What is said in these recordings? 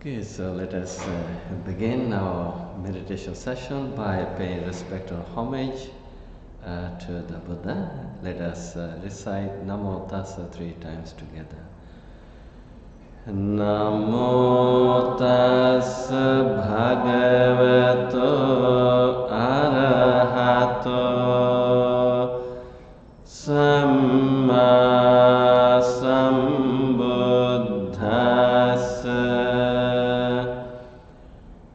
Okay, so let us begin our meditation session by paying respect or homage to the Buddha. Let us recite Namo Tassa 3 times together. Namo Tassa Bhagavato Arahato Samma Sambuddhassa.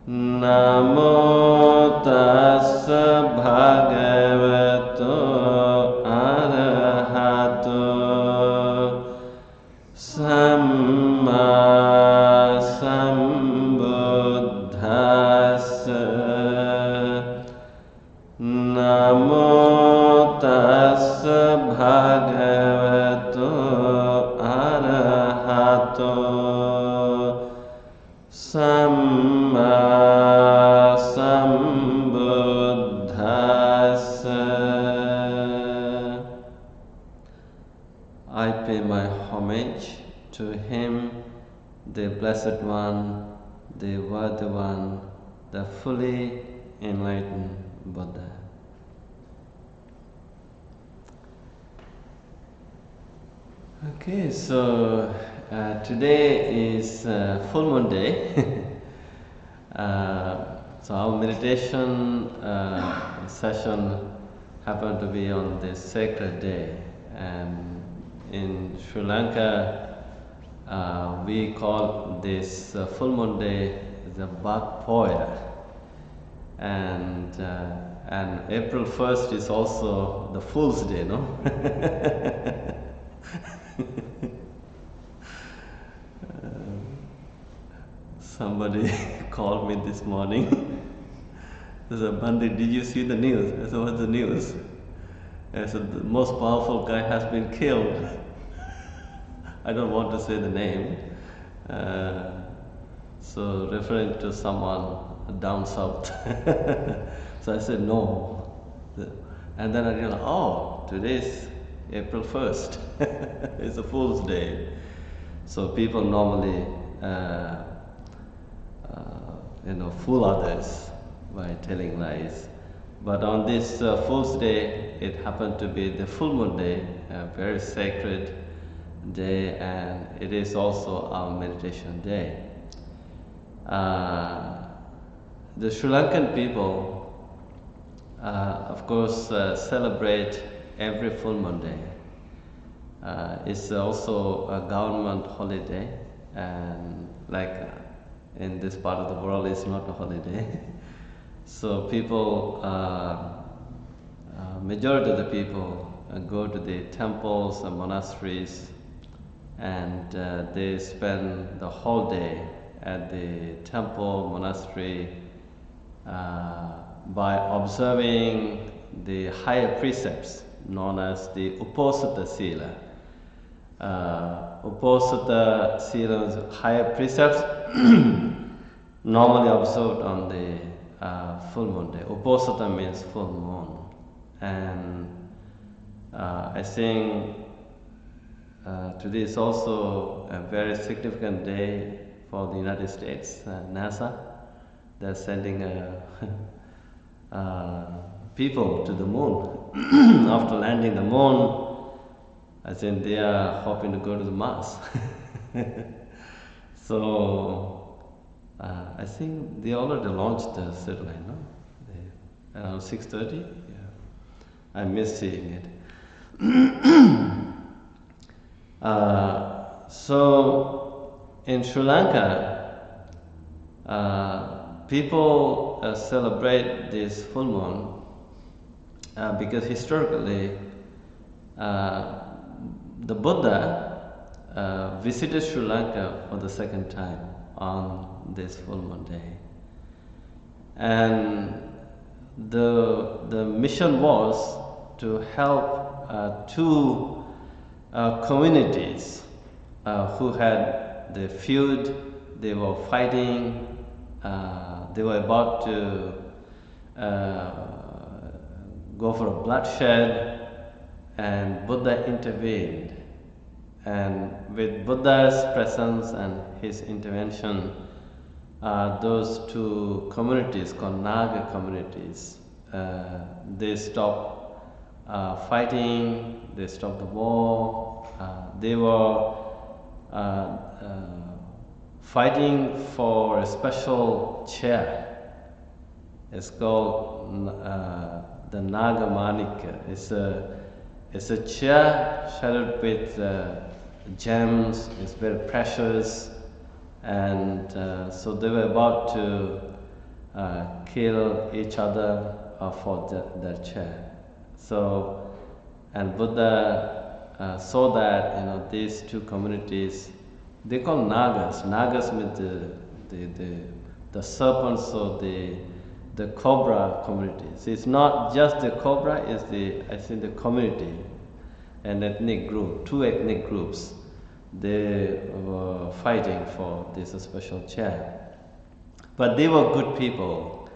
Namo Tassa Bhagavato Arahato Samma Sambuddhassa. Namo Tassa Bhagavato Arahato Samma Sambuddhassa. I pay my homage to him, the Blessed One, the Worthy One, the fully enlightened Buddha. Okay, so today is full moon day. So our meditation session happened to be on this sacred day, and in Sri Lanka we call this full moon day the Bak Poya, and April 1st is also the Fool's Day, no? Somebody called me this morning. They said, "Bhante, did you see the news?" I said, "What's the news?" I said, "The most powerful guy has been killed." I don't want to say the name. So referring to someone down south. So I said, "No." And then I realized, oh, today's April 1st. It's a Fool's Day. So people normally fool others by telling lies. But on this Fool's Day, it happened to be the full moon day, a very sacred day, and it is also our meditation day. The Sri Lankan people, of course, celebrate every full moon day. It's also a government holiday, and like in this part of the world, it's not a holiday. So people, majority of the people go to the temples and monasteries, and they spend the whole day at the temple, monastery, by observing the higher precepts known as the Uposatha Sila. Uposatha Sila's higher precepts normally observed on the full moon day. Uposatha means full moon, and I think today is also a very significant day for the United States. NASA, they're sending people to the moon. After landing the moon, I think they are hoping to go to the Mars. So I think they already launched the satellite, no? Around 6:30. Yeah, I missed seeing it. So in Sri Lanka, people celebrate this full moon because historically the Buddha visited Sri Lanka for the second time on this full moon day, and the mission was to help two communities who had the feud. They were fighting. They were about to go for a bloodshed, and Buddha intervened. And with Buddha's presence and his intervention, those two communities called Naga communities, they stopped fighting, they stopped the war, they were uh, uh, fighting for a special chair. It's called the Naga Manika. It's a chair shadowed with gems, it's very precious, and so they were about to kill each other for that chair. So, and Buddha saw that these two communities, they call Nagas. Nagas means the serpents or the cobra communities. It's not just the cobra; it's the community, an ethnic group, two ethnic groups. They were fighting for this special chair, but they were good people,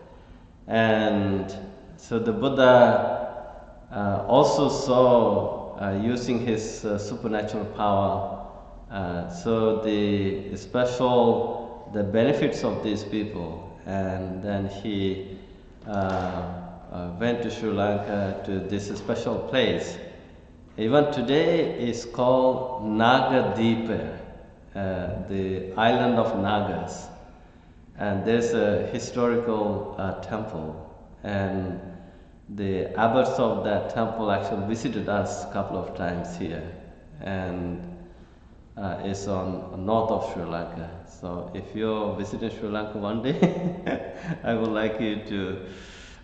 and so the Buddha also saw using his supernatural power. So the benefits of these people, and then he went to Sri Lanka to this special place. Even today it's called Nagadeepa, the island of Nagas, and there's a historical temple, and the abbots of that temple actually visited us a couple of times here, and it's on north of Sri Lanka. So if you're visiting Sri Lanka one day, I would like you to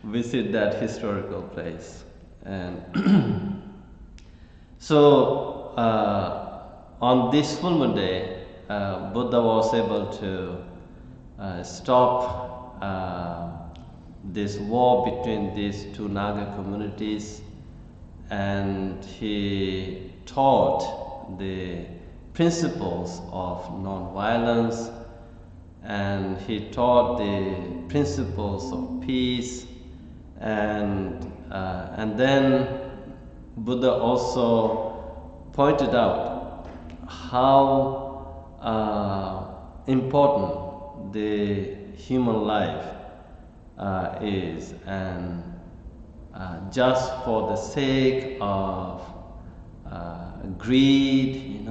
visit that historical place. And so on this full moon day, Buddha was able to stop this war between these two Naga communities, and he taught the principles of non-violence, and he taught the principles of peace, and then Buddha also pointed out how important the human life is, and just for the sake of greed,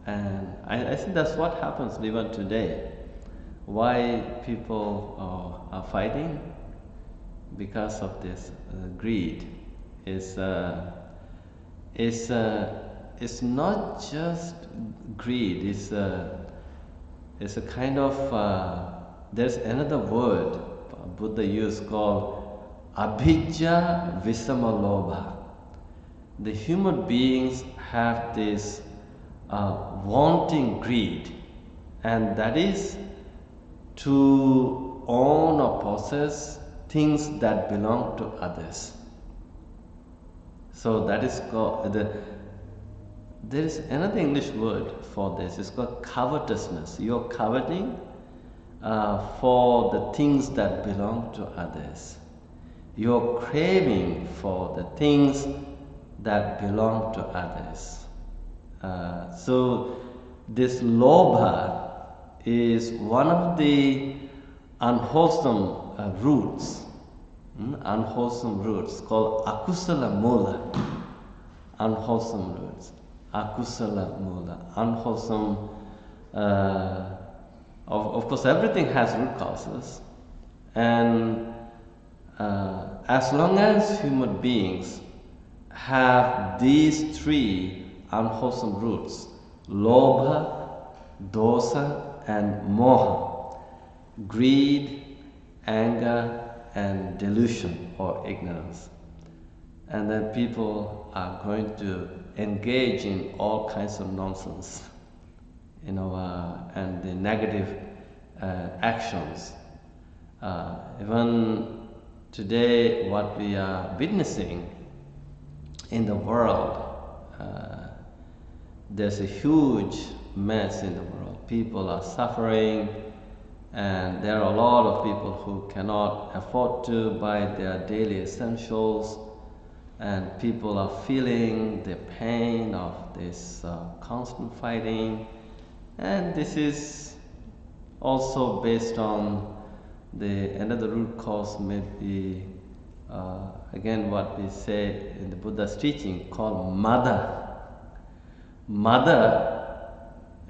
and I think that's what happens even today. Why people are fighting? Because of this greed. It's not just greed. It's a kind of there's another word Buddha used called abhijja visamalobha. The human beings have this wanting greed, and that is to own or possess things that belong to others. So that is called there is another English word for this. It's called covetousness. You're coveting for the things that belong to others. You're craving for the things that belong to others. So this lobha is one of the unwholesome roots. Unwholesome roots called akusala mula. Unwholesome roots. Akusala mula. Unwholesome. Of course, everything has root causes, and as long as human beings have these three unwholesome roots, lobha, dosa, and moha, greed, anger, and delusion or ignorance, and then people are going to engage in all kinds of nonsense, and the negative actions. Even today, what we are witnessing in the world, there's a huge mess in the world. People are suffering, and there are a lot of people who cannot afford to buy their daily essentials, and people are feeling the pain of this constant fighting. And this is also based on the another root cause may be again what we say in the Buddha's teaching called mother. Mother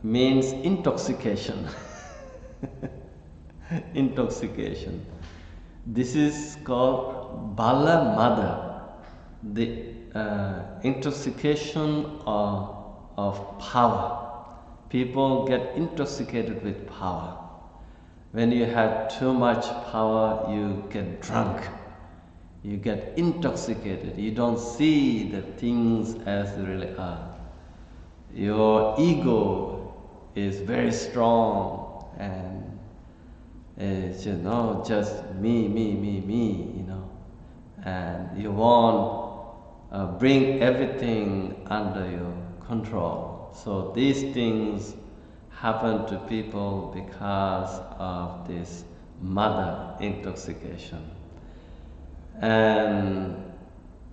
means intoxication. Intoxication. This is called bala mother, the intoxication of power. People get intoxicated with power. When you have too much power, you get drunk. You get intoxicated. You don't see the things as they really are. Your ego is very strong and it's just me, and you want bring everything under your control. So these things happen to people because of this mother intoxication. And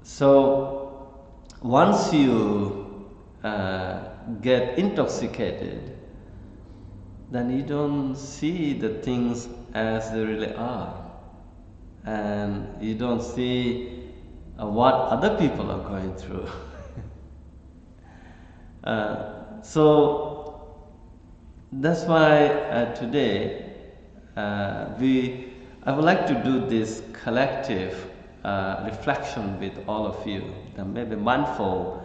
so once you get intoxicated, then you don't see the things as they really are. And you don't see what other people are going through. So that's why today I would like to do this collective reflection with all of you, maybe mindful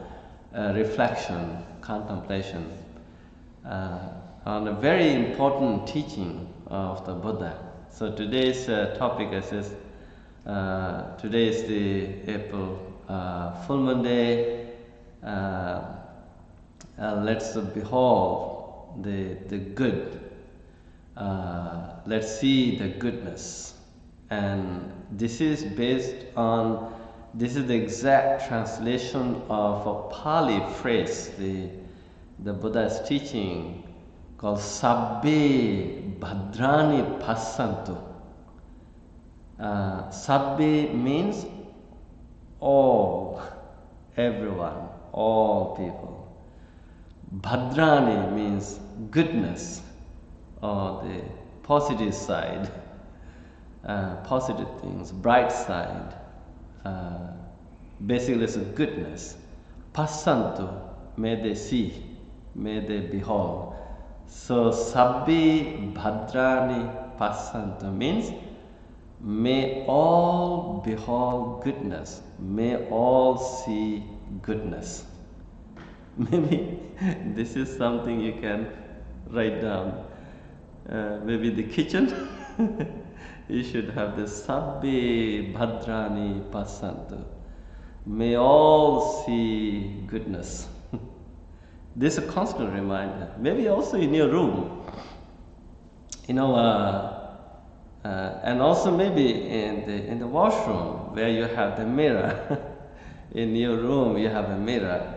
reflection, contemplation on a very important teaching of the Buddha. So today's topic is today is the April full moon day. Let's behold the good. Let's see the goodness. And this is based on, this is the exact translation of a Pali phrase, the Buddha's teaching called Sabbe Bhadrani Passantu. Sabbe means all, everyone, all people. Bhadrani means goodness, or the positive side, positive things, bright side. Basically it's a goodness. Passantu, may they see, may they behold. So Sabbe Bhadrani Passantu means may all behold goodness, may all see goodness. Maybe this is something you can write down. Maybe the kitchen, you should have the Sabbe Bhadrani Passantu. May all see goodness. This is a constant reminder. Maybe also in your room, and also maybe in the washroom where you have the mirror. In your room you have a mirror.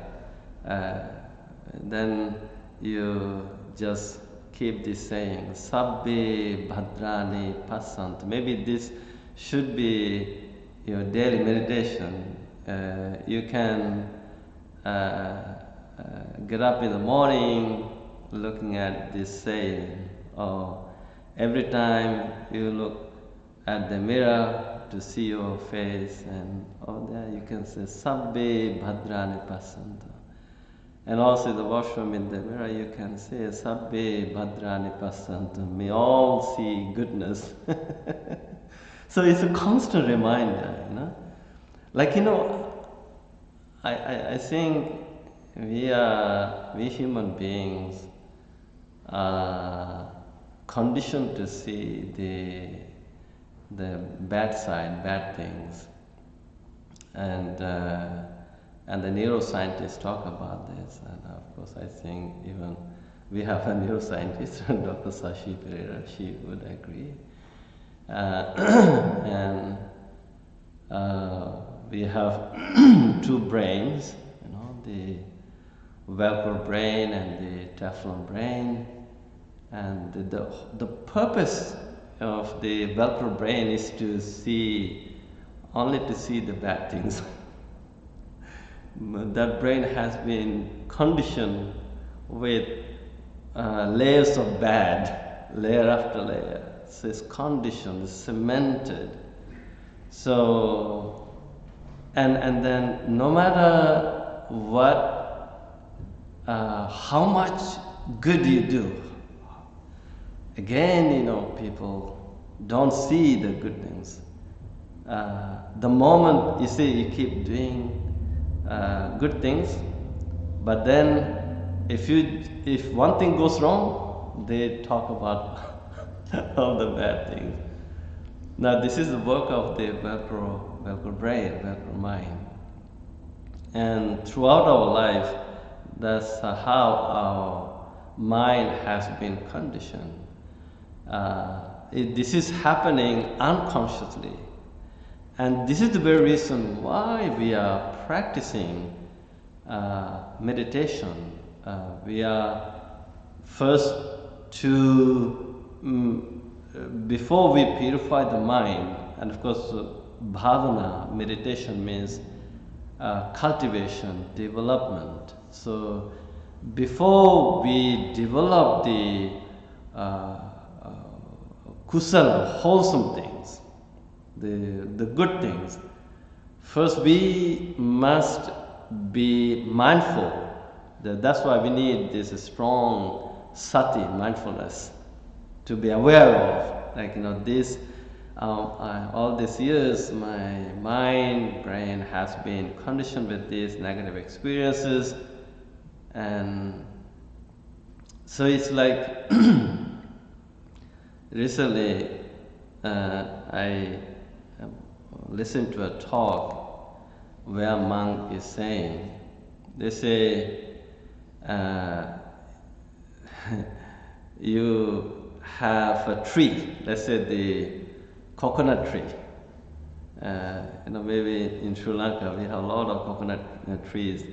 Then you just keep this saying, Sabbe Bhadrani Passantu. Maybe this should be your daily meditation. You can get up in the morning looking at this saying, or every time you look at the mirror to see your face, and there you can say Sabbe Bhadrani Passantu. And also in the washroom in the mirror you can say Sabbe Bhadrani Passantu. May all see goodness. So it's a constant reminder, Like I think we human beings are conditioned to see the bad side, bad things, and the neuroscientists talk about this, and of course I think even we have a neuroscientist, Dr. Sashi Pereira, she would agree, and we have two brains, the Velcro brain and the Teflon brain. And the purpose of the Velcro brain is to see, only to see the bad things. That brain has been conditioned with layers of bad. layer after layer. So it's conditioned, it's cemented. So, and then no matter what, how much good you do, again, people don't see the good things. The moment you see you keep doing good things, but then if one thing goes wrong, they talk about all the bad things. Now this is the work of the Velcro brain, Velcro mind. And throughout our life, that's how our mind has been conditioned. This is happening unconsciously. And this is the very reason why we are practicing meditation. We are first before we purify the mind, and of course, bhavana, meditation means cultivation, development. So, before we develop the kusala, wholesome things, the good things, first we must be mindful. That's why we need this strong sati, mindfulness, to be aware of. Like, this, all these years, my mind, brain has been conditioned with these negative experiences. And so it's like, recently, I listened to a talk where a monk is saying, they say, you have a tree, let's say the coconut tree. Maybe in Sri Lanka we have a lot of coconut trees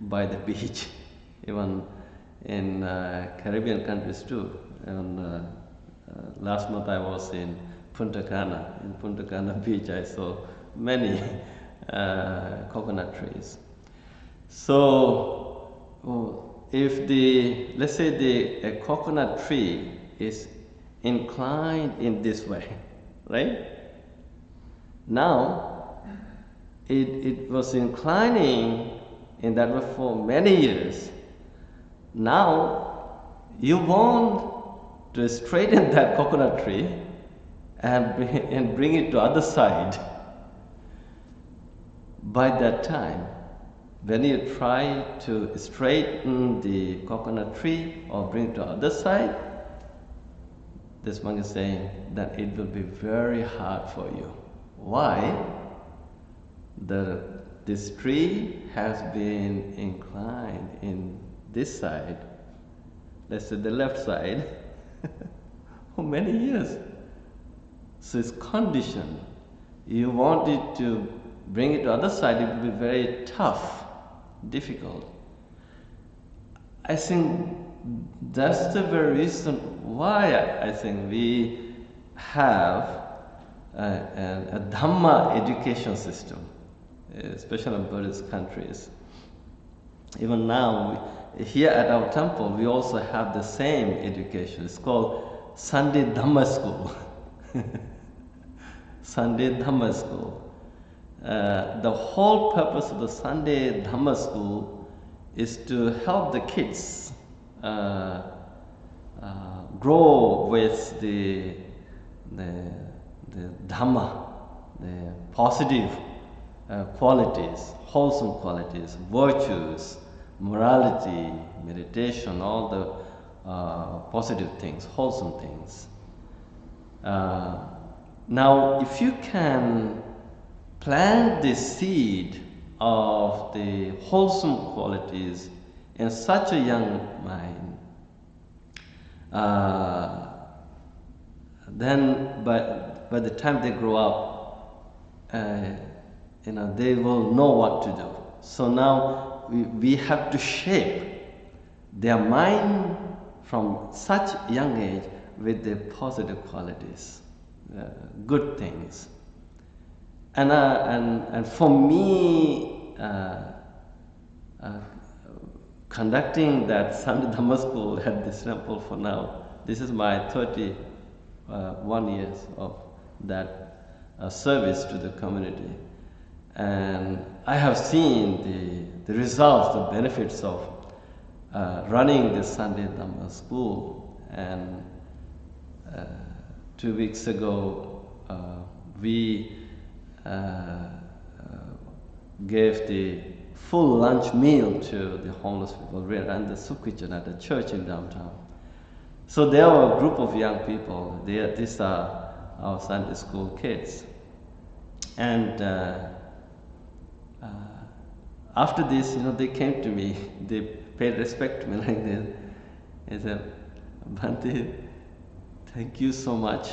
by the beach, even in Caribbean countries too. And last month I was in Punta Cana. In Punta Cana beach I saw many coconut trees. So if let's say a coconut tree is inclined in this way, right? Now it was inclining in that way for many years. Now you want to straighten that coconut tree and bring it to other side. By that time, when you try to straighten the coconut tree or bring it to other side, this monk is saying that it will be very hard for you. Why? This tree has been inclined in this side, let's say the left side, for many years. So it's conditioned. You want it to bring it to the other side, it will be very tough, difficult. I think that's the very reason why I think we have a Dhamma education system, especially in Buddhist countries. Even now, here at our temple, we also have the same education. It's called Sunday Dhamma School. Sunday Dhamma School. The whole purpose of the Sunday Dhamma School is to help the kids grow with the Dhamma, the positive qualities, wholesome qualities, virtues, morality, meditation, all the positive things, wholesome things. Now, if you can plant the seed of the wholesome qualities in such a young mind, then by the time they grow up, they will know what to do. So now we have to shape their mind from such young age with the positive qualities, good things. And for me, conducting that Sunday Dhamma school at this temple for now This is my 31 years of that service to the community. And I have seen the results, the benefits of running the Sunday Dhamma school. And 2 weeks ago, we gave the full lunch meal to the homeless people. We ran the soup kitchen at the church in downtown. So there were a group of young people. These are our Sunday school kids. And after this, they came to me. They paid respect to me like this. They said, "Bhante, thank you so much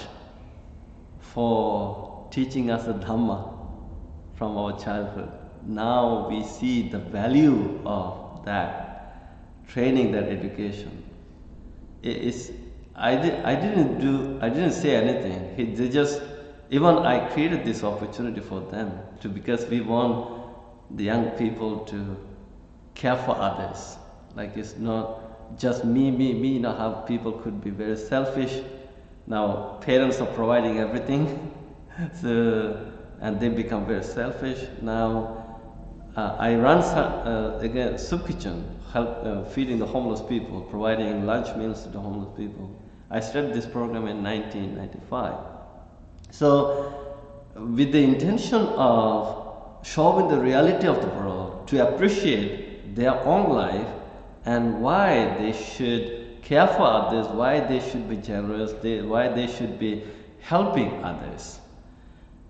for teaching us the Dhamma from our childhood. Now we see the value of that training, that education." I didn't say anything. They just, even I created this opportunity for them because we want the young people to care for others. Like, it's not just me. How people could be very selfish. Now parents are providing everything, and they become very selfish. Now I run again soup kitchen, help feeding the homeless people, providing lunch meals to the homeless people. I started this program in 1995. So with the intention of showing the reality of the world, to appreciate their own life and why they should care for others, why they should be generous, why they should be helping others.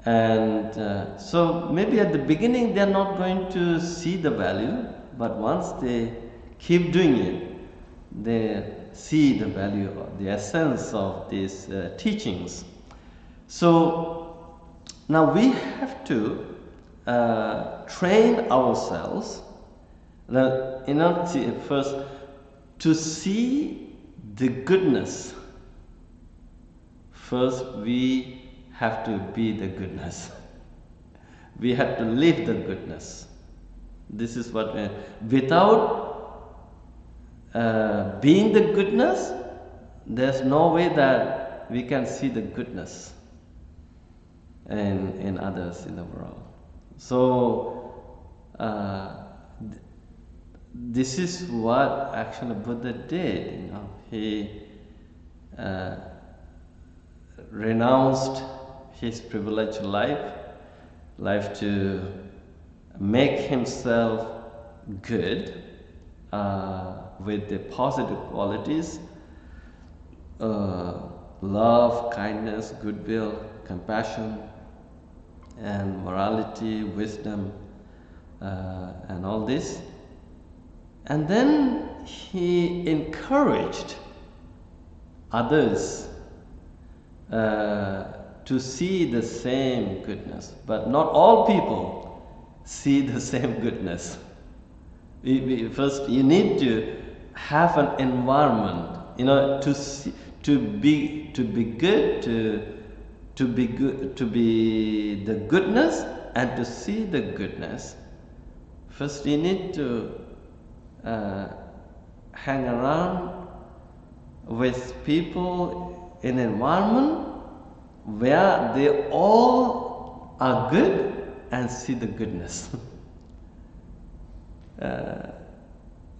And so maybe at the beginning they're not going to see the value, but once they keep doing it, they see the value, the essence of these teachings. So now we have to train ourselves, first to see the goodness. First we have to be the goodness. We have to live the goodness. This is what without being the goodness, there's no way that we can see the goodness in others in the world. So this is what actually Buddha did. He renounced his privileged life to make himself good with the positive qualities, love, kindness, goodwill, compassion, and morality, wisdom, and all this. And then he encouraged others to see the same goodness, but not all people see the same goodness. First, you need to have an environment, to see, to be good, to be the goodness, and to see the goodness. First, you need to hang around with people in an environment where they all are good and see the goodness.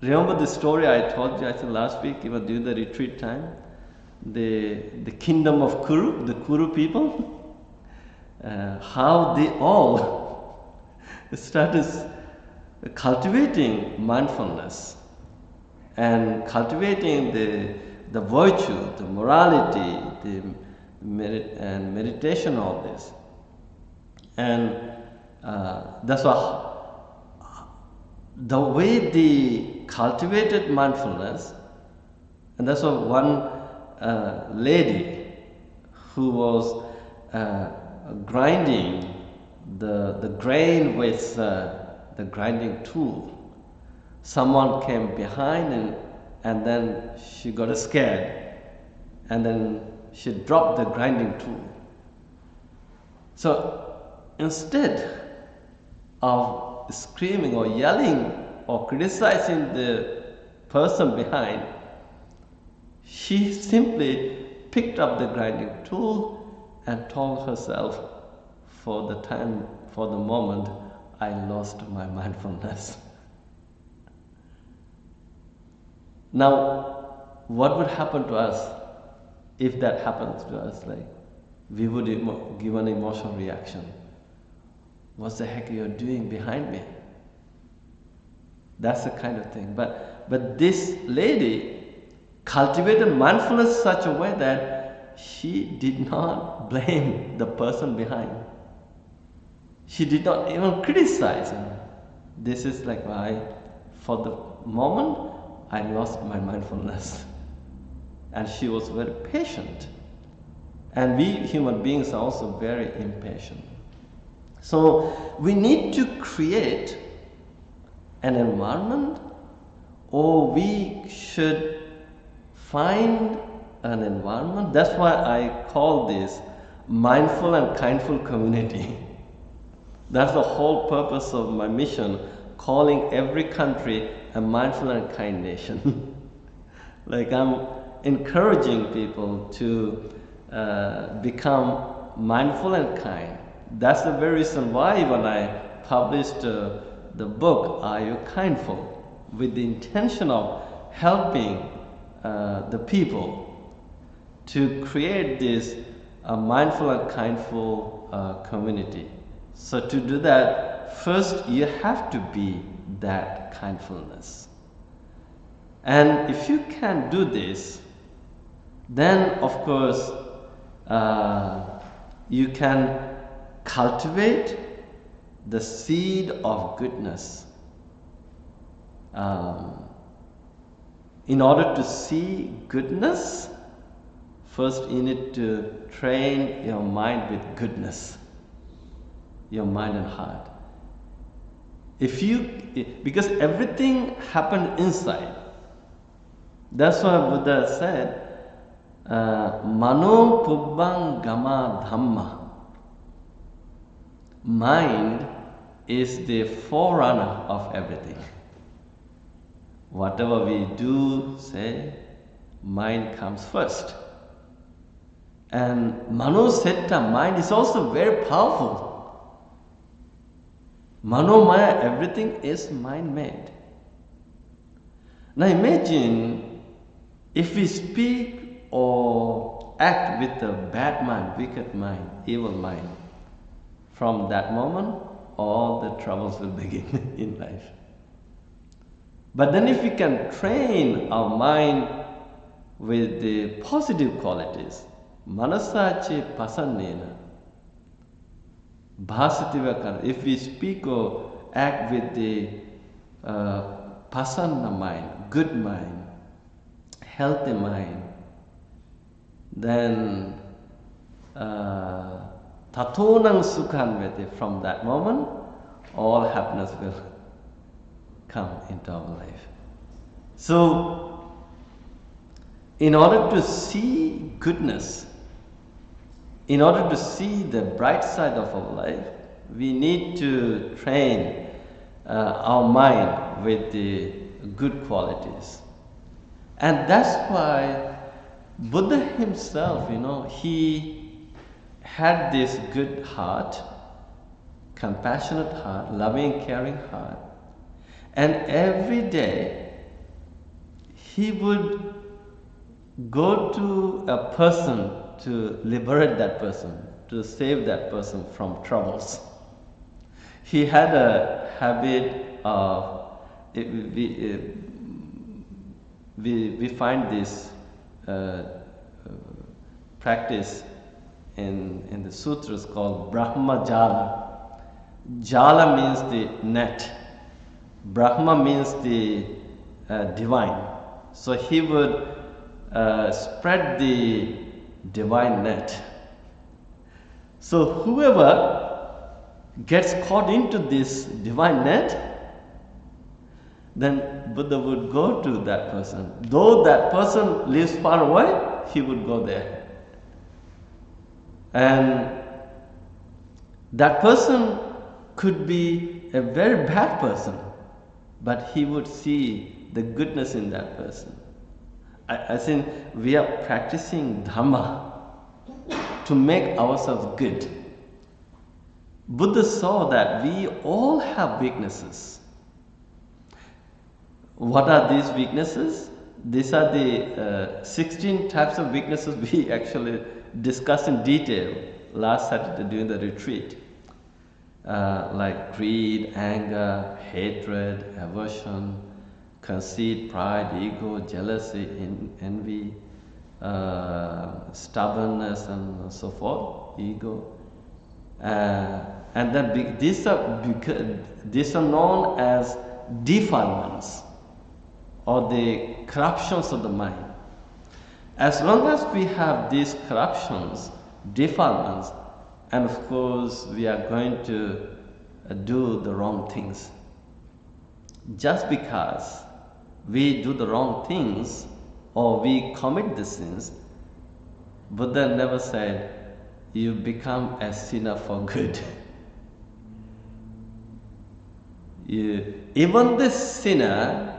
Remember the story I told you, I think last week, even during the retreat time, the kingdom of Kuru, the Kuru people, how they all started cultivating mindfulness and cultivating the virtue, the morality, the meditation, all this. And that's why the way they cultivated mindfulness, and that's why one lady who was grinding the grain with the grinding tool, someone came behind and then she got scared, and then she dropped the grinding tool. So instead of screaming or yelling or criticizing the person behind, She simply picked up the grinding tool and told herself, for the moment, I lost my mindfulness. Now, what would happen to us if that happens to us? Like, we would give an emotional reaction. What the heck you're doing behind me? That's the kind of thing. But this lady cultivated mindfulness in such a way that she did not blame the person behind. She did not even criticize him. This is like why, for the moment, I lost my mindfulness. And she was very patient. And we human beings are also very impatient. So we need to create an environment, or we should find an environment. That's why I call this mindful and kindful community. That's the whole purpose of my mission, calling every country a mindful and kind nation. Like, I'm encouraging people to become mindful and kind. That's the very reason why when I published the book, Are You Kindful? With the intention of helping the people to create this mindful and kindful community. So to do that, first you have to be that kindfulness. And if you can do this, then of course you can cultivate the seed of goodness. In order to see goodness, first you need to train your mind with goodness, your mind and heart. Because everything happened inside. That's why Buddha said, Mano Pubbang Gama Dhamma. Mind is the forerunner of everything. Whatever we do, say, mind comes first. And Mano Setta, mind is also very powerful. Mano Maya, everything is mind-made. Now imagine if we speak or act with a bad mind, wicked mind, evil mind. From that moment, all the troubles will begin in life. But then if we can train our mind with the positive qualities, manasache pasannena, bhasitivakara, if we speak or act with the pasanna mind, good mind, healthy mind, then tatonang sukhan vete, from that moment, all happiness will come into our life. So, in order to see goodness, in order to see the bright side of our life, we need to train our mind with the good qualities. And that's why Buddha himself, he had this good heart, compassionate heart, loving, caring heart. And every day he would go to a person to liberate that person, to save that person from troubles. He had a habit of, we find this practice in the sutras called Brahma Jala. Jala means the net. Brahma means the divine. So he would spread the divine net. So whoever gets caught into this divine net, then Buddha would go to that person. Though that person lives far away, he would go there. And that person could be a very bad person, but he would see the goodness in that person. I think we are practicing Dhamma to make ourselves good. Buddha saw that we all have weaknesses. What are these weaknesses? These are the 16 types of weaknesses we actually discussed in detail last Saturday during the retreat. Like greed, anger, hatred, aversion, conceit, pride, ego, jealousy, envy, stubbornness, and so forth, ego. And then these are known as defilements, or the corruptions of the mind. As long as we have these corruptions, defilements, and of course we are going to do the wrong things. Just because we do the wrong things or we commit the sins, Buddha never said you become a sinner for good. Even this sinner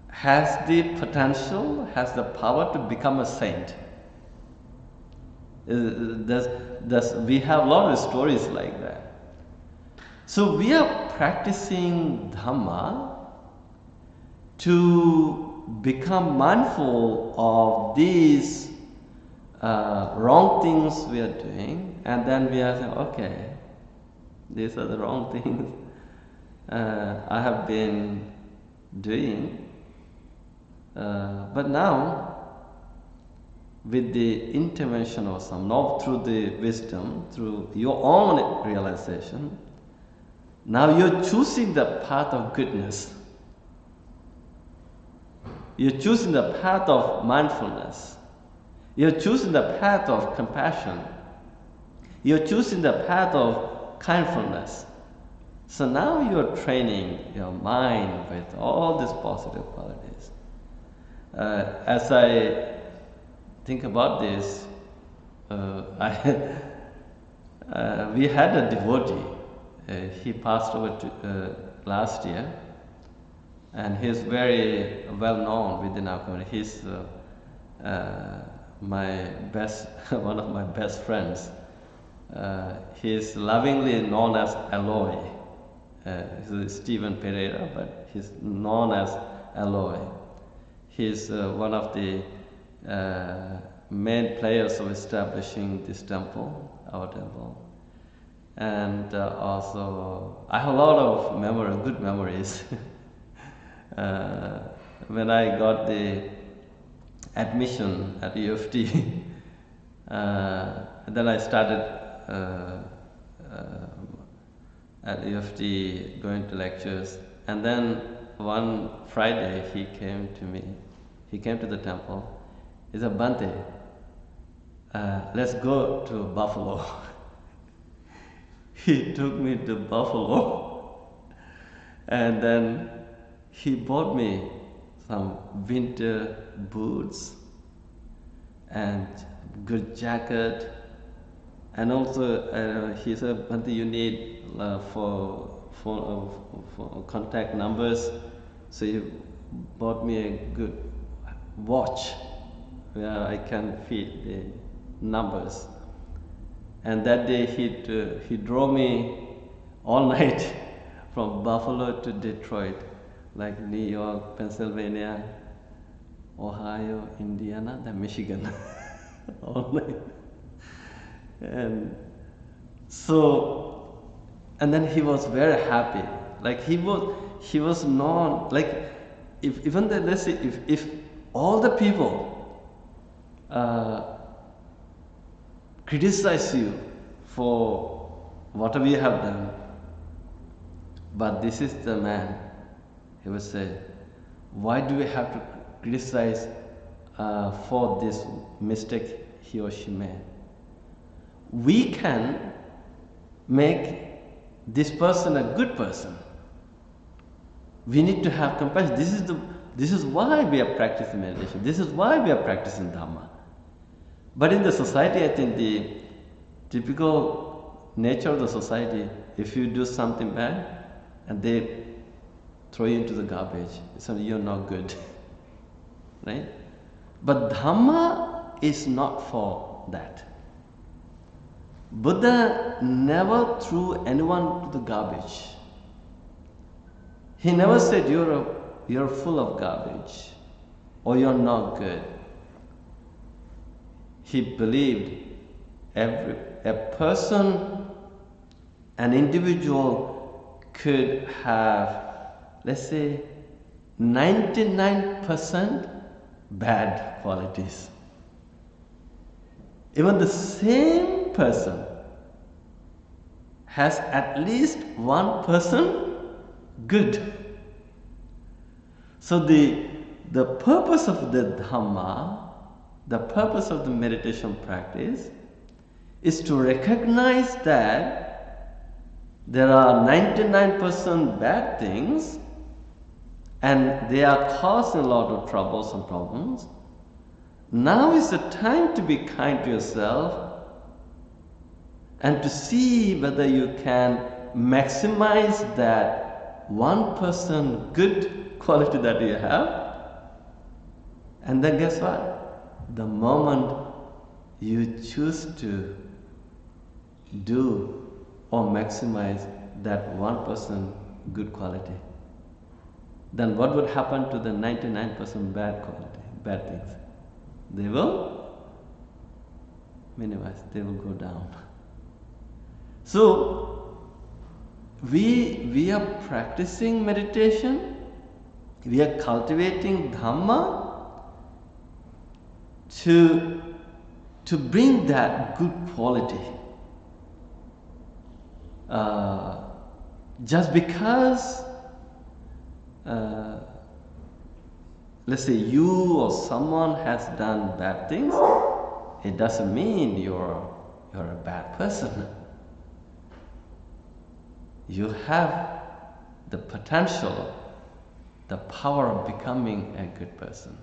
has the potential, has the power to become a saint. We have a lot of stories like that. So we are practicing Dhamma to become mindful of these wrong things we are doing, and then we are saying, okay, these are the wrong things I have been doing. But now, with the intervention of some, not through the wisdom, through your own realization, now you're choosing the path of goodness. You're choosing the path of mindfulness. You're choosing the path of compassion. You're choosing the path of kindfulness. So now you're training your mind with all these positive qualities. As I think about this, we had a devotee. He passed away last year, and he's very well known within our community. He's one of my best friends. He's lovingly known as Aloy. He's Stephen Pereira, but he's known as Aloy. He's one of the main players of establishing this temple, our temple. And also, I have a lot of good memories. When I got the admission at UFT, then I started at UFT going to lectures, and then one Friday he came to me. He came to the temple. He said, "Bhante, let's go to Buffalo." He took me to Buffalo, and then he bought me some winter boots and good jacket, and also he said, "Bhante, you need for contact numbers," so he bought me a good watch where I can feed the numbers. And that day he drove me all night from Buffalo to Detroit, like New York, Pennsylvania, Ohio, Indiana, then Michigan, all night. And so, and then he was very happy. Like he was known, like even the, let's say, if all the people criticize you for whatever you have done, but this is the man, he would say, why do we have to criticize for this mistake he or she made? We can make this person a good person. We need to have compassion. This is why we are practicing meditation. This is why we are practicing Dhamma. But in the society, I think the typical nature of the society, if you do something bad and they throw you into the garbage, it's you're not good, right? But Dhamma is not for that. Buddha never threw anyone to the garbage. He never said you're full of garbage or you're not good. He believed a person, an individual could have, let's say, 99% bad qualities. Even the same person has at least 1% good. So the purpose of the Dhamma, the purpose of the meditation practice is to recognize that there are 99% bad things and they are causing a lot of troubles and problems. Now is the time to be kind to yourself and to see whether you can maximize that 1% good quality that you have. And then guess what? The moment you choose to do or maximize that 1% good quality, then what would happen to the 99% bad quality, bad things? They will minimize, they will go down. So we are practicing meditation, we are cultivating Dhamma to bring that good quality. Just because let's say you or someone has done bad things, it doesn't mean you're a bad person. You have the potential, the power of becoming a good person.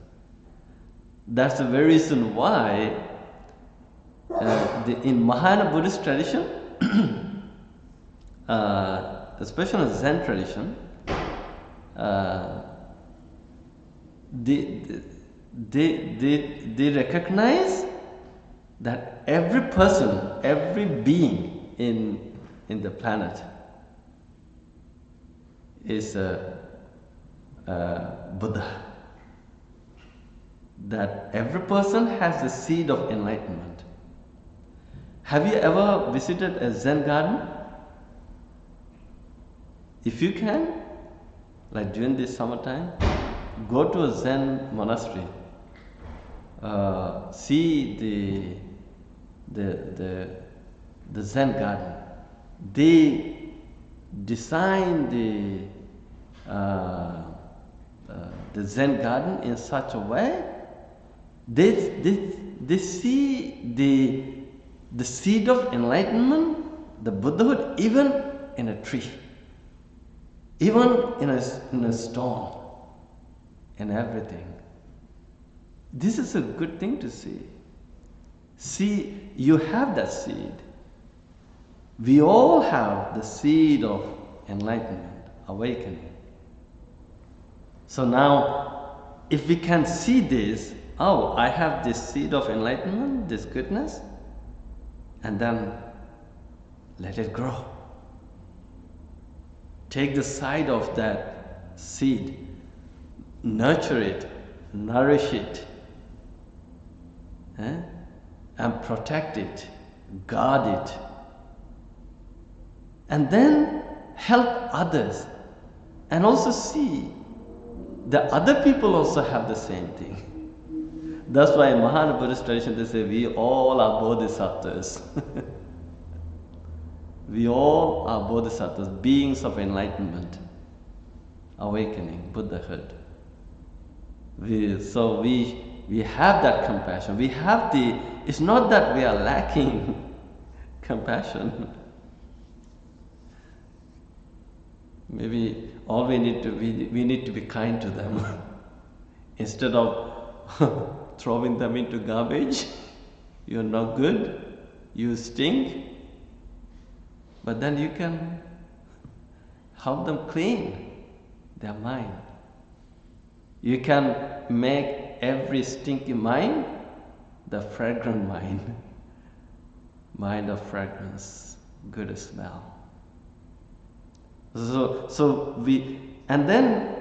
That's the very reason why in Mahayana Buddhist tradition, especially in Zen tradition, they recognize that every person, every being in the planet is a Buddha. That every person has the seed of enlightenment. Have you ever visited a Zen garden? If you can, like during this summertime, go to a Zen monastery. See the Zen garden. They design the Zen garden in such a way they see the seed of enlightenment, the Buddhahood, even in a tree, even in a stone, in everything. This is a good thing to see. See, you have that seed. We all have the seed of enlightenment, awakening. So now, if we can see this, oh, I have this seed of enlightenment, this goodness, and then let it grow. Take the side of that seed, nurture it, nourish it, and protect it, guard it, and then help others, and also see the other people also have the same thing. That's why in Mahayana Buddhist tradition they say we all are bodhisattvas. We all are bodhisattvas, beings of enlightenment, awakening, Buddhahood. We have that compassion. We have it's not that we are lacking compassion. Maybe all we need to be kind to them. Instead of throwing them into garbage, you're not good, you stink, but then you can help them clean their mind. You can make every stinky mind the fragrant mind, mind of fragrance, good smell. So we, and then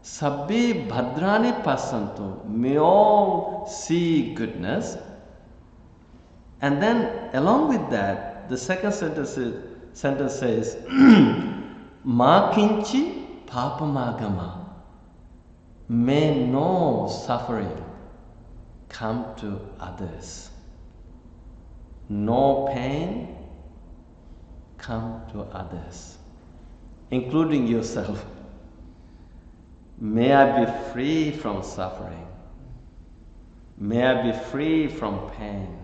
Sabbe Bhadrani Pasanto, may all see goodness. And then along with that, the second sentence says, Ma kinchi papamagama, may no suffering come to others. No pain come to others, including yourself. May I be free from suffering. May I be free from pain.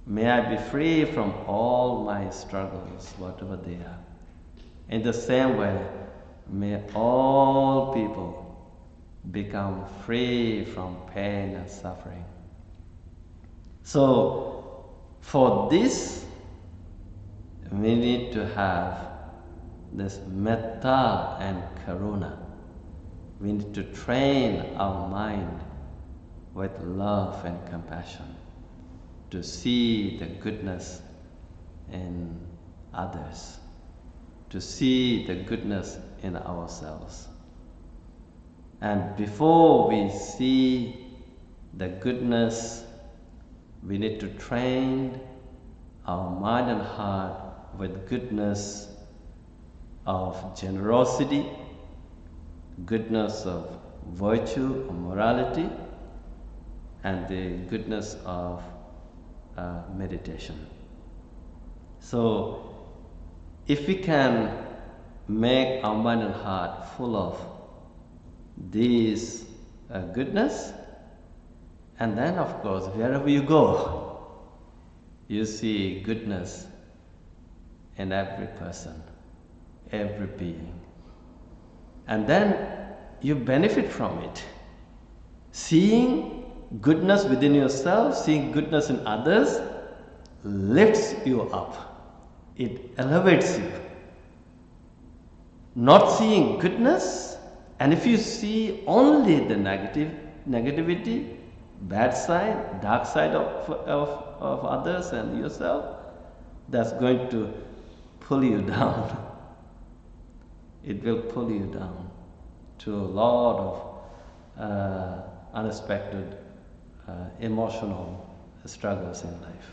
May I be free from all my struggles, whatever they are. In the same way, may all people become free from pain and suffering. So, for this, we need to have this metta and karuna. We need to train our mind with love and compassion to see the goodness in others, to see the goodness in ourselves. And before we see the goodness, we need to train our mind and heart with goodness of generosity, goodness of virtue or morality, and the goodness of meditation. So, if we can make our mind and heart full of these goodness, and then of course wherever you go, you see goodness in every person, every being, and then you benefit from it. Seeing goodness within yourself, seeing goodness in others lifts you up. It elevates you. Not seeing goodness, and if you see only the negativity, bad side, dark side of others and yourself, that's going to pull you down. It will pull you down to a lot of unexpected emotional struggles in life.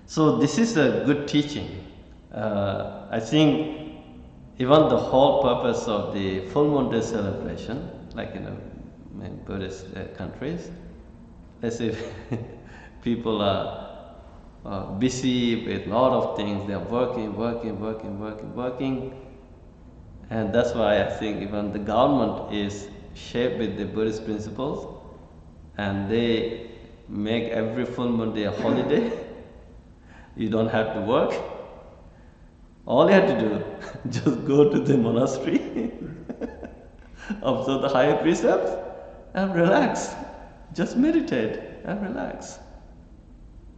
So this is a good teaching. I think even the whole purpose of the full moon day celebration, like in Buddhist countries, let's say people are busy with a lot of things, they are working, and that's why I think even the government is shaped with the Buddhist principles, and they make every full moon day a holiday. You don't have to work. All you have to do, just go to the monastery, observe the higher precepts, and relax. Just meditate and relax.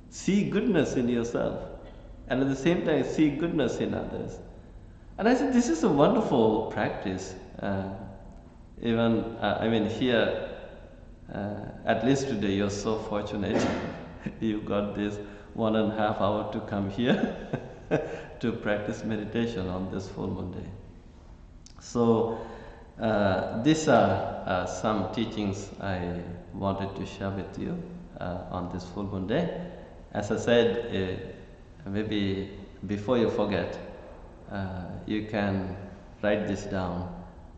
See goodness in yourself, and at the same time see goodness in others. And I think this is a wonderful practice. Even here, at least today, you're so fortunate. You got this 1.5 hour to come here to practice meditation on this full moon day. So these are some teachings I wanted to share with you on this full moon day. As I said, maybe before you forget, you can write this down.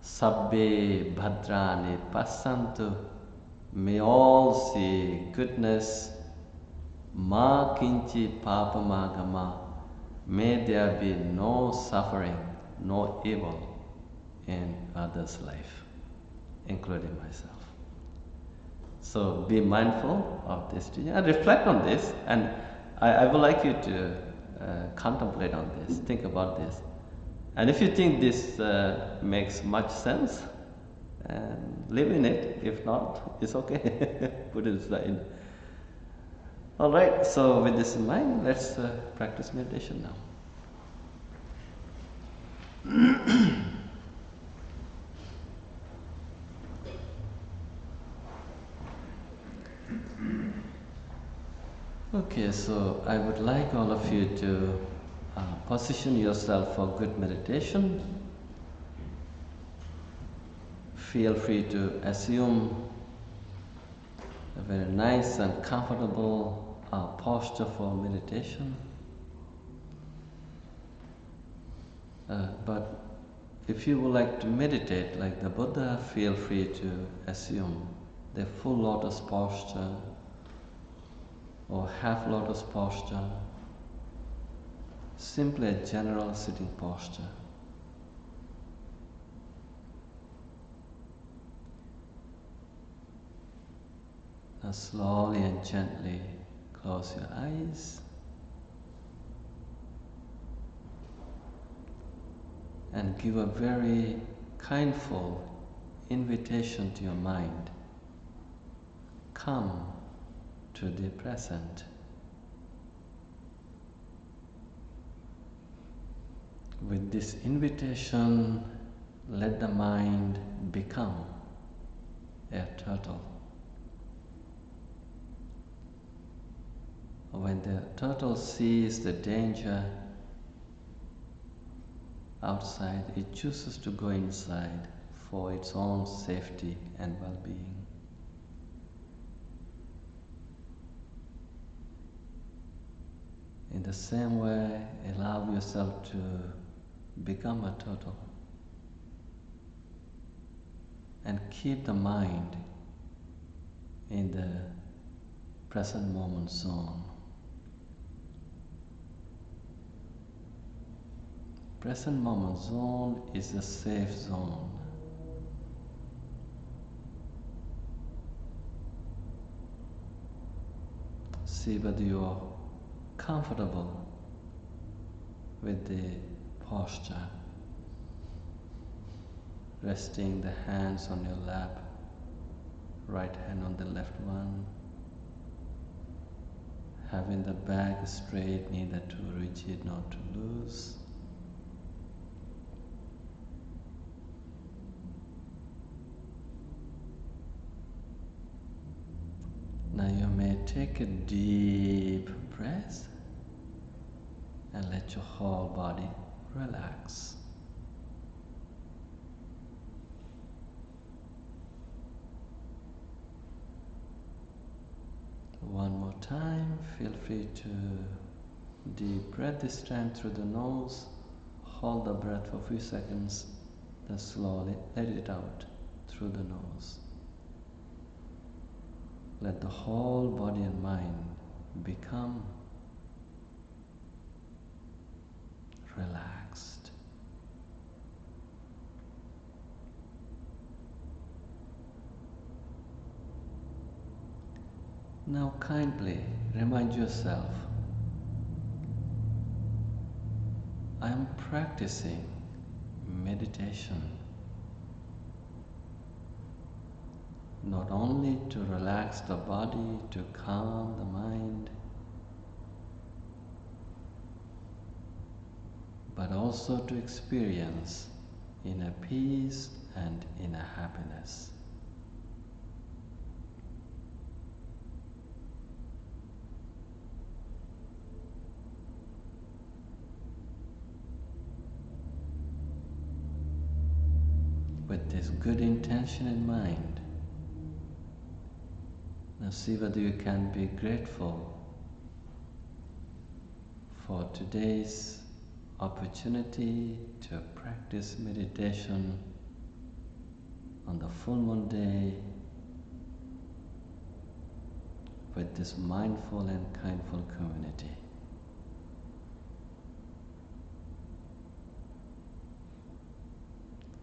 Sabbe bhadrani passantu, may all see goodness. Ma kinchi papamagama, may there be no suffering, no evil in others' life, including myself. So be mindful of this teaching and reflect on this, and I would like you to contemplate on this, think about this. And if you think this makes much sense, live in it. If not, it's okay. Put it aside. Alright, so with this in mind, let's practice meditation now. Okay, so I would like all of you to position yourself for good meditation. Feel free to assume a very nice and comfortable posture for meditation. But if you would like to meditate like the Buddha, feel free to assume the full lotus posture or half lotus posture, simply a general sitting posture. Now slowly and gently close your eyes and give a very kindful invitation to your mind. Come to the present. With this invitation, let the mind become a turtle. When the turtle sees the danger outside, it chooses to go inside for its own safety and well-being. In the same way, allow yourself to become a turtle and keep the mind in the present moment zone. Present moment zone is a safe zone. See whether you are comfortable with the posture, resting the hands on your lap, right hand on the left one, having the back straight, neither too rigid nor too loose. Now you may take a deep breath and let your whole body relax. One more time, feel free to deep breath, this time through the nose. Hold the breath for a few seconds, then slowly let it out through the nose. Let the whole body and mind become relaxed. Now kindly remind yourself, I am practicing meditation not only to relax the body, to calm the mind, but also to experience inner peace and inner happiness. With this good intention in mind, now see whether you can be grateful for today's opportunity to practice meditation on the full moon day with this mindful and kindful community.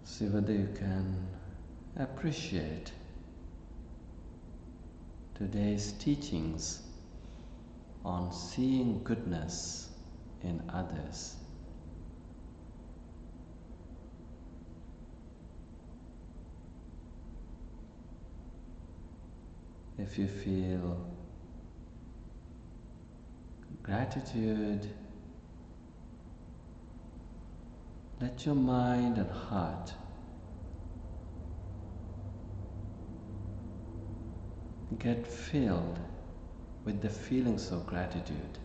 See whether you can appreciate today's teachings on seeing goodness in others. If you feel gratitude, let your mind and heart get filled with the feelings of gratitude.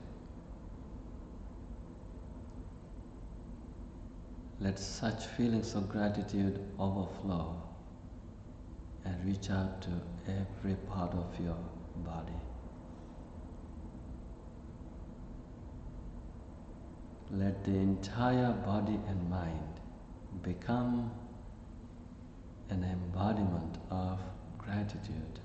Let such feelings of gratitude overflow and reach out to every part of your body. Let the entire body and mind become an embodiment of gratitude.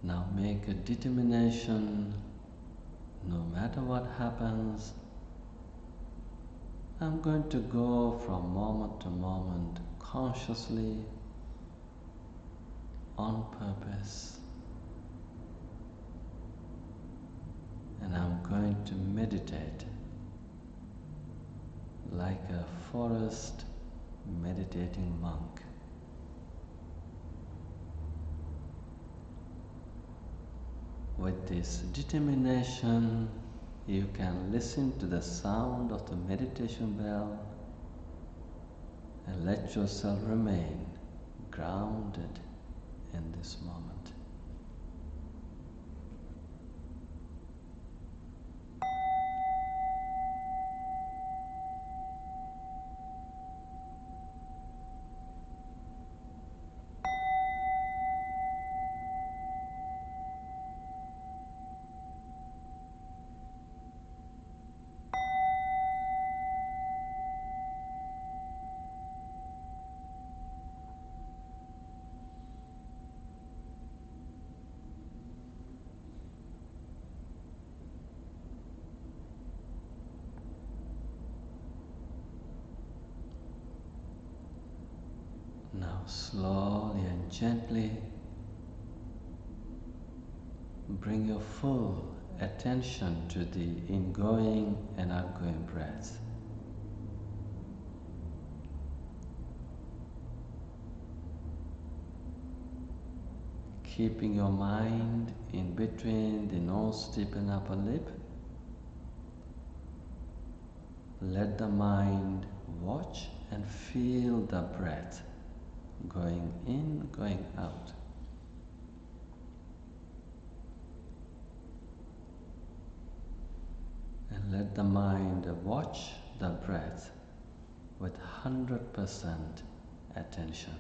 Now make a determination, no matter what happens, I'm going to go from moment to moment consciously, on purpose, and I'm going to meditate like a forest meditating monk. With this determination, you can listen to the sound of the meditation bell and let yourself remain grounded in this moment. Now slowly and gently bring your full attention to the ingoing and outgoing breath. Keeping your mind in between the nose tip and upper lip, let the mind watch and feel the breath going in, going out. And let the mind watch the breath with 100% attention.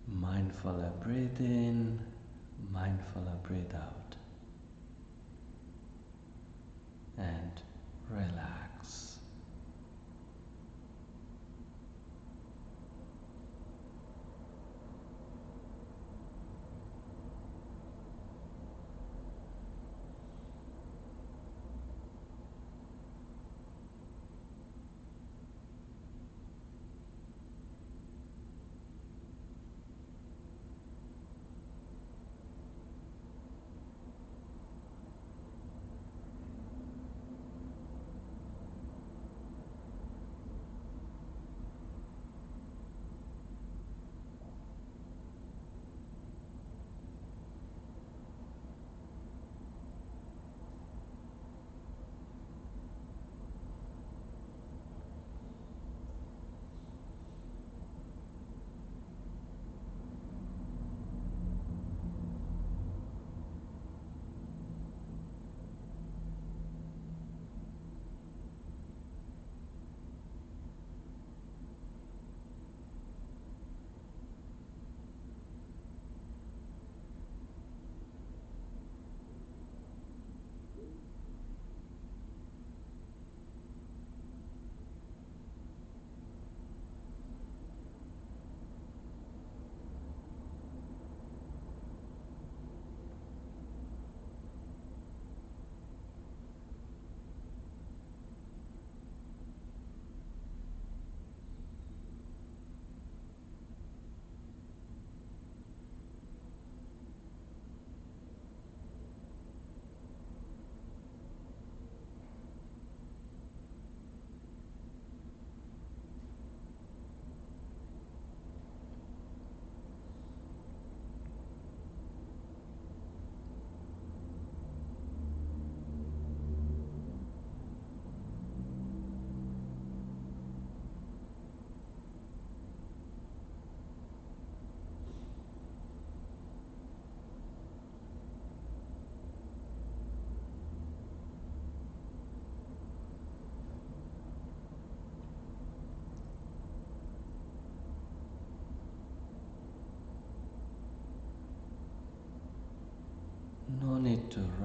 Mindful of breathe in, mindful of breathe out. And relax.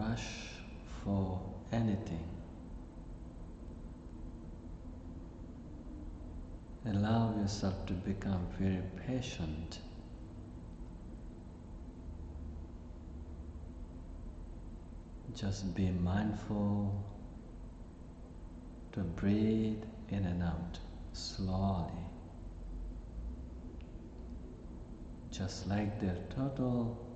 rush for anything. Allow yourself to become very patient. Just be mindful to breathe in and out slowly. Just like the turtle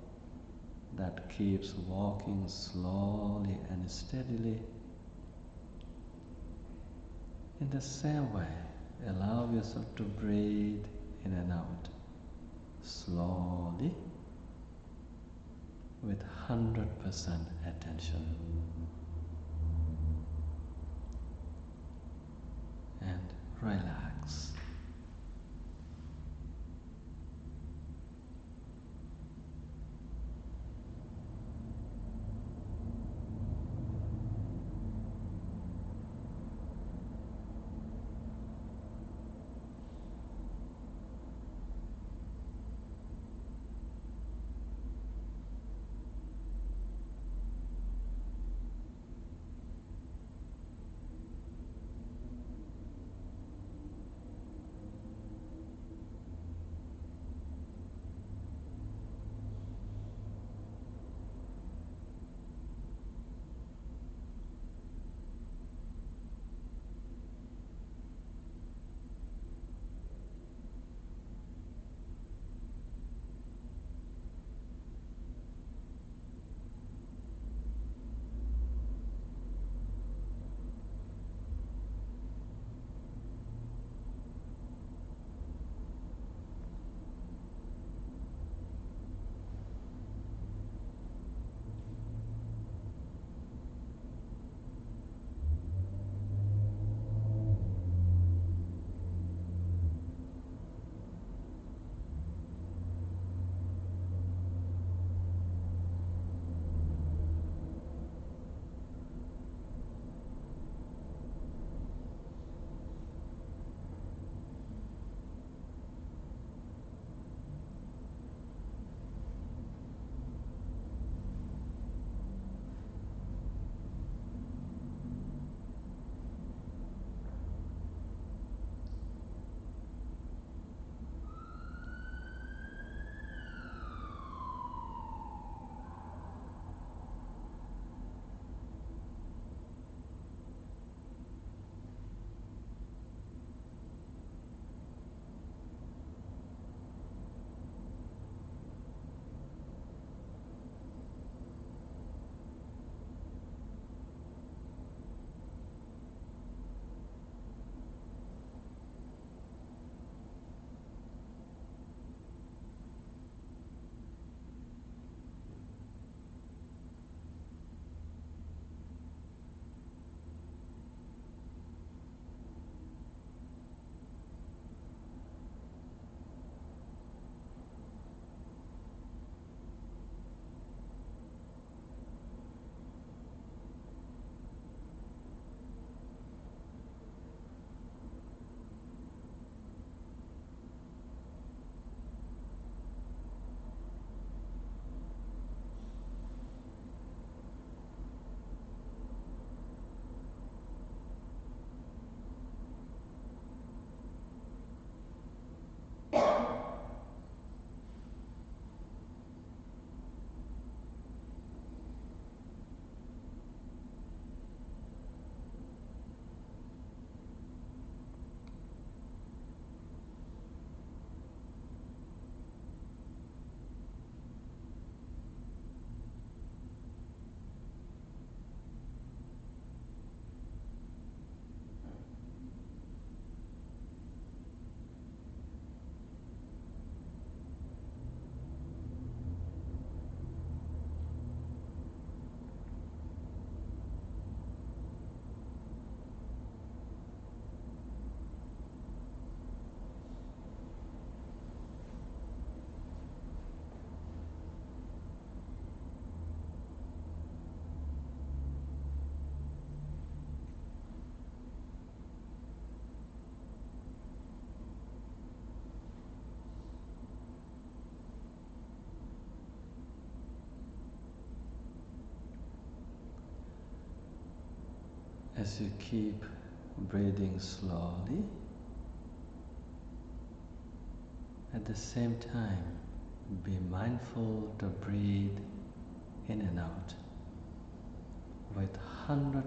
that keeps walking slowly and steadily, in the same way, allow yourself to breathe in and out slowly with 100% attention. And relax. As you keep breathing slowly, at the same time, be mindful to breathe in and out with 100%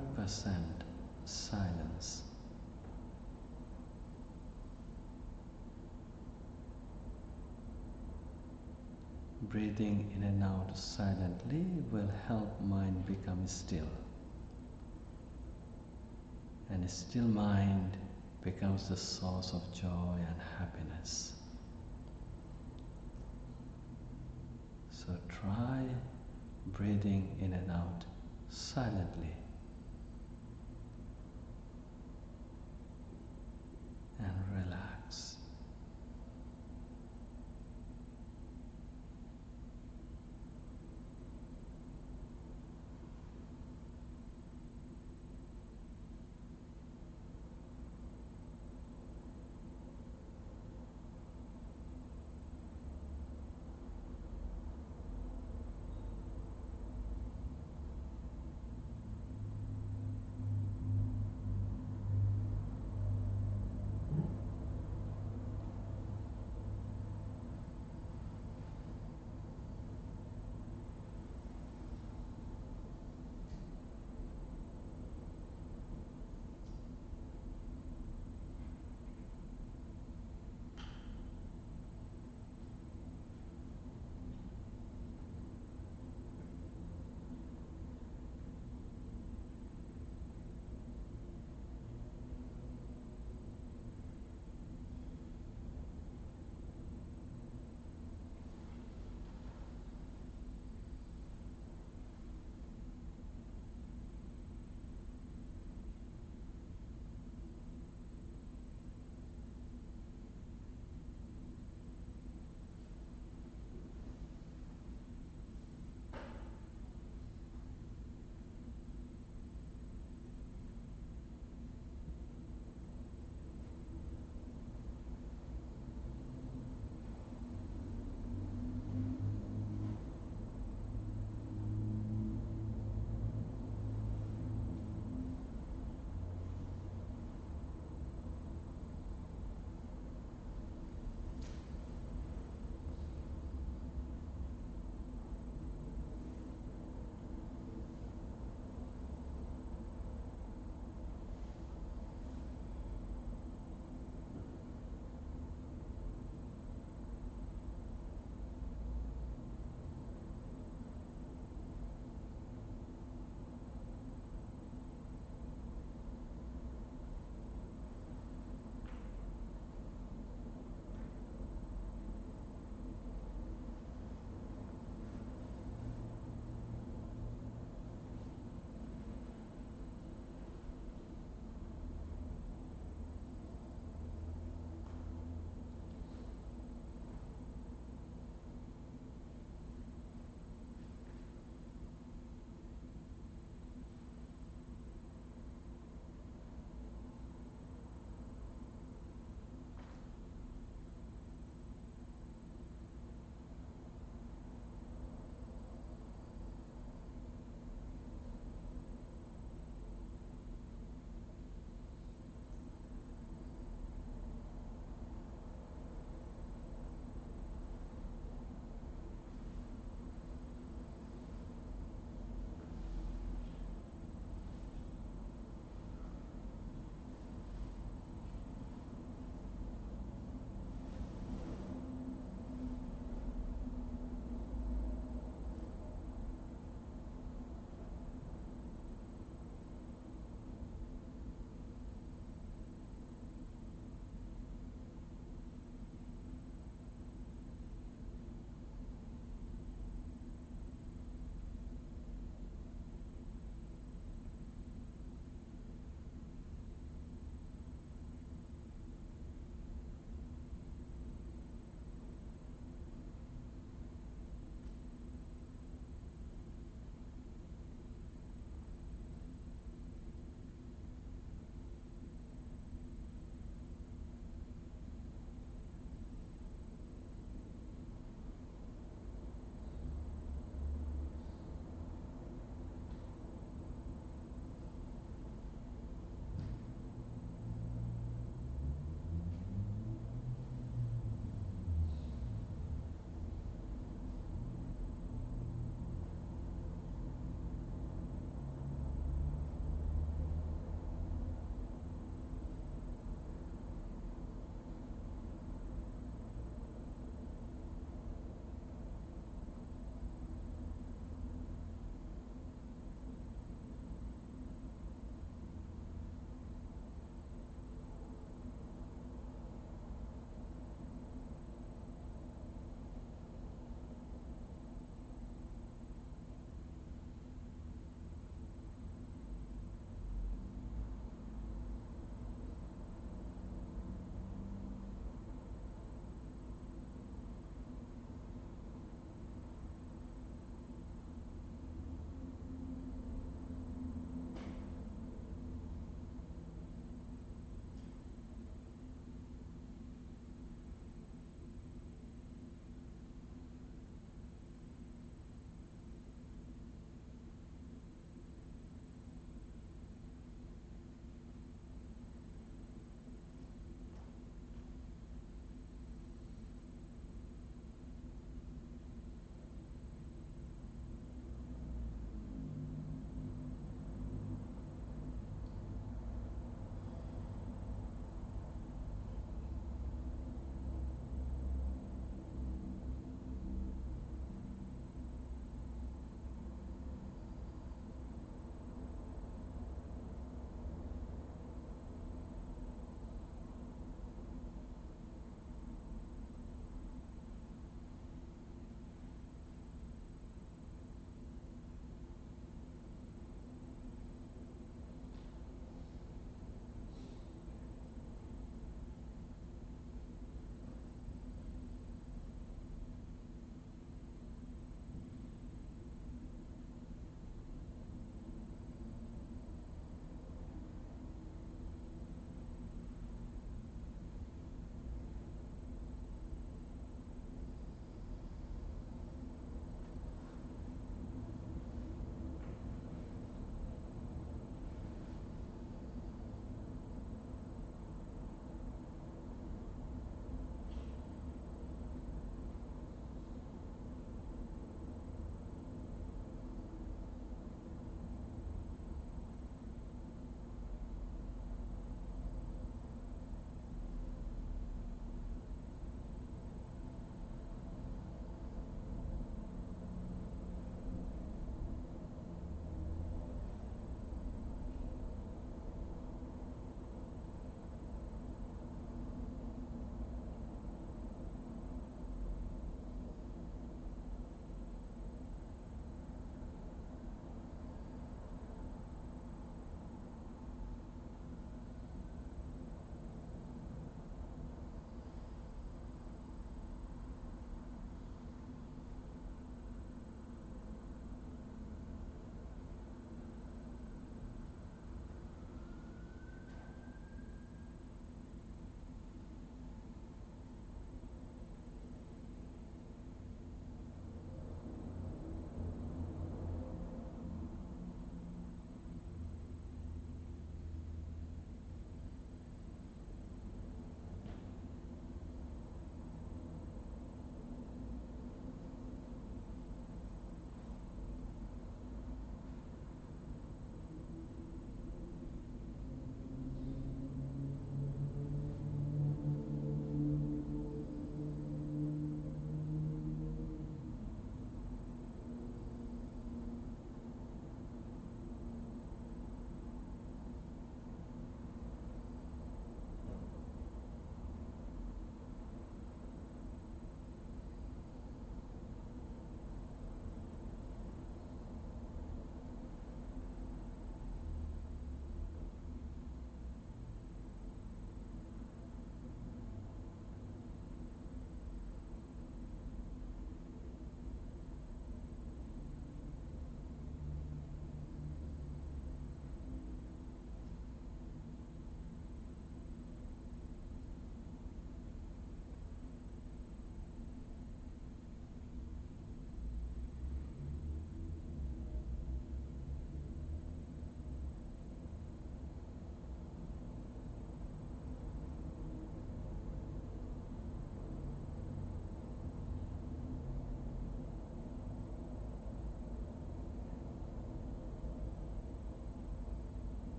silence. Breathing in and out silently will help mind become still. And a still mind becomes the source of joy and happiness. So try breathing in and out silently and relax.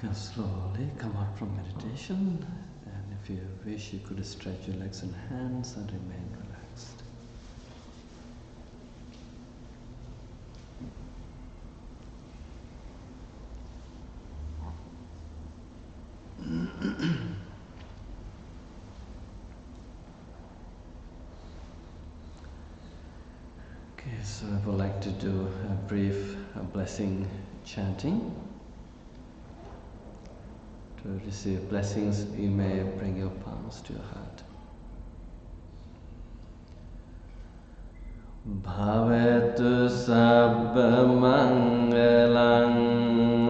can slowly come out from meditation, and if you wish, you could stretch your legs and hands and remain relaxed. Okay, so I would like to do a brief blessing chanting. To receive blessings, you may bring your palms to your heart. Bhavetu sabba mangalang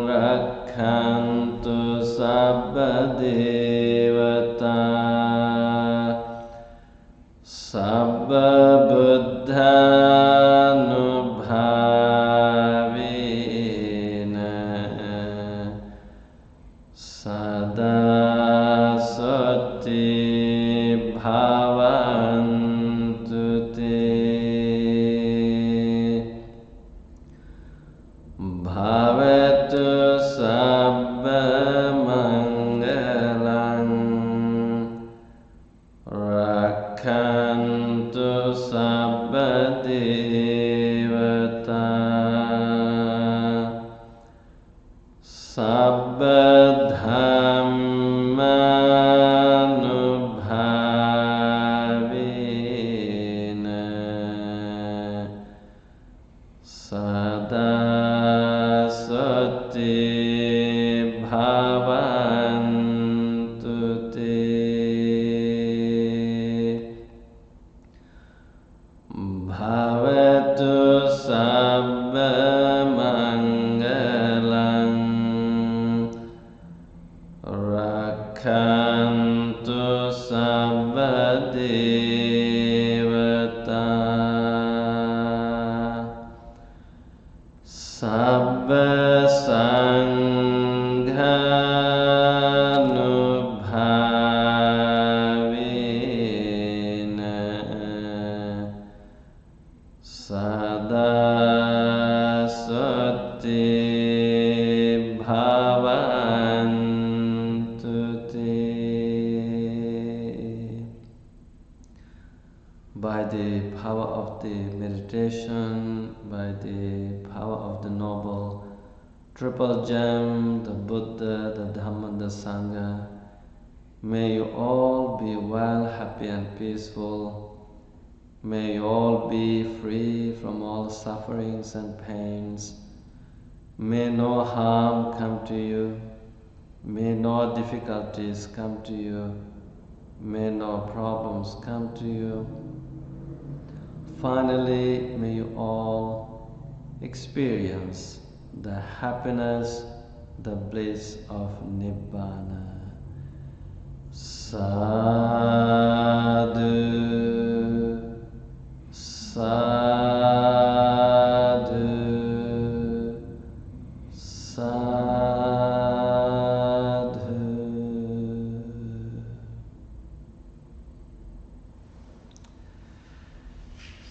rakhantu sabba devata sabba buddhanubhavena sada sati bhavantu te bhavetu sabba mangalang rakhantu sabba devata sabba dhammanubhavena sada sati bhavantu te bhavetu sabba mangalang rakhantu sabba devata sabba sanghanubhavena sada sati bhavantu te. By the power of the meditation, by the power of the noble triple gem, the Buddha, the Dhamma, the Sangha, may you all be well, happy and peaceful. May you all be free from all sufferings and pains. May no harm come to you. May no difficulties come to you. May no problems come to you. Finally, may you all experience the happiness, the bliss of Nibbana. Sadhu, sadhu, sadhu.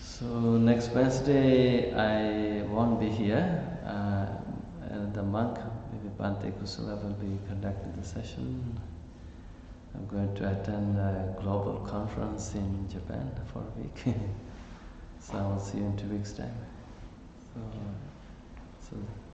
So next Wednesday I won't be here. The monk, maybe Bhante Kusula, will be conducting the session. I'm going to attend a global conference in Japan for a week. So I'll see you in 2 weeks' time. So